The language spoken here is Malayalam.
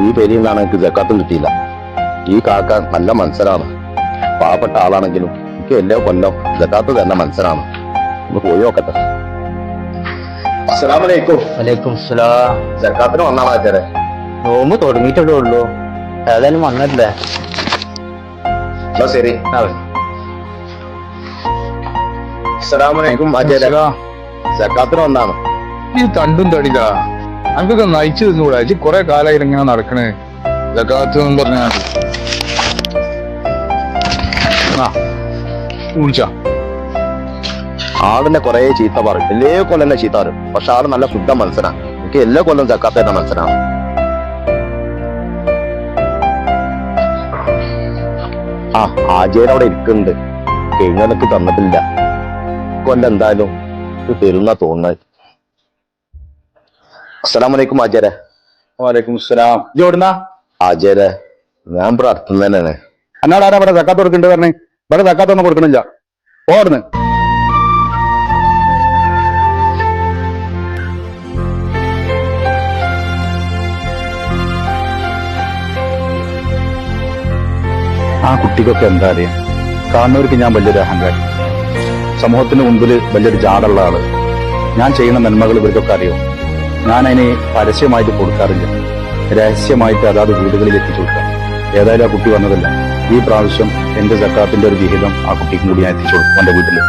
ഈ പേരിൽ നിന്നാണ് എനിക്ക് ജക്കാത്തും കിട്ടിയില്ല. ഈ കാക്ക നല്ല മനസ്സിലാണ്, പാവപ്പെട്ട ആളാണെങ്കിലും എനിക്ക് എല്ലാ കൊല്ലം ജക്കാത്ത് തന്നെ മനസ്സിലാണ്. ഒന്ന് പോയി നോക്കട്ടെ. അസ്സലാമലൈക്കും. വലൈക്കും സ്സലാം. ജക്കാത്തിന് വന്നാണോ ആചാരെ? നോമ്പ് തുടങ്ങിയിട്ടേ ഉള്ളൂ, ഏതായാലും വന്നല്ലേ. എന്നാ ശരി. അസ്സലാമലൈക്കും ആചാരെ. ജക്കാത്തിന് വന്നാണ്. ഈ തണ്ടും തടിക നമുക്കൊക്കെ നയിച്ചു തിന്നുകൂടാ. കൊറേ കാലായി ഇങ്ങനെ നടക്കണേ ജക്കാത്ത് എന്ന് പറഞ്ഞാൽ. വിളിച്ചാ ആളിനെ കുറെ ചീത്ത പറയും, എല്ലാ കൊല്ലം എന്നെ ചീത്ത പറയും. പക്ഷെ ആള് നല്ല ശുദ്ധ മനസ്സിനാണ്. എനിക്ക് എല്ലാ കൊല്ലം ജക്കാത്ത് തന്നെ മനസ്സിനാണ്. ആ ആചാര്യ അവിടെ ഇരിക്കുന്നുണ്ട്, കഴിഞ്ഞക്ക് തന്നിട്ടില്ല. കൊല്ലം എന്തായാലും ഇത് തരുന്ന തോന്നുന്നത്. അസ്സലാമലൈക്കും ആചാര്യ. വാലേക്കും സ്സലാം. ജോടുന്ന ആചാര്യ, ഞാൻ ഇവിടെ അടുത്ത് തന്നെയാണ്. എന്നാടാ ഇവിടെ ജക്കാത്ത് കൊടുക്കണ്ട് പറഞ്ഞേ? ഇവിടെ ജക്കാത്തൊന്നും കൊടുക്കണില്ല. ഓടുന്ന് ആ കുട്ടിക്കൊക്കെ എന്താ അറിയാം? കാണുന്നവർക്ക് ഞാൻ വലിയൊരു അഹങ്കാരി, സമൂഹത്തിന് മുമ്പിൽ വലിയൊരു ജാടുള്ള ആള്. ഞാൻ ചെയ്യുന്ന നന്മകൾ ഇവർക്കൊക്കെ അറിയാം. ഞാൻ അതിനെ പരസ്യമായിട്ട് കൊടുക്കാറില്ല, രഹസ്യമായിട്ട് അതാത് വീടുകളിൽ എത്തിച്ചു കൊടുക്കാം. ഏതായാലും ആ കുട്ടി വന്നതല്ല, ഈ പ്രാവശ്യം എന്റെ സക്കാത്തിന്റെ ഒരു വിഹിതം ആ കുട്ടിക്കും കൂടി ഞാൻ എത്തിച്ചു കൊടുക്കും എന്റെ വീട്ടില്.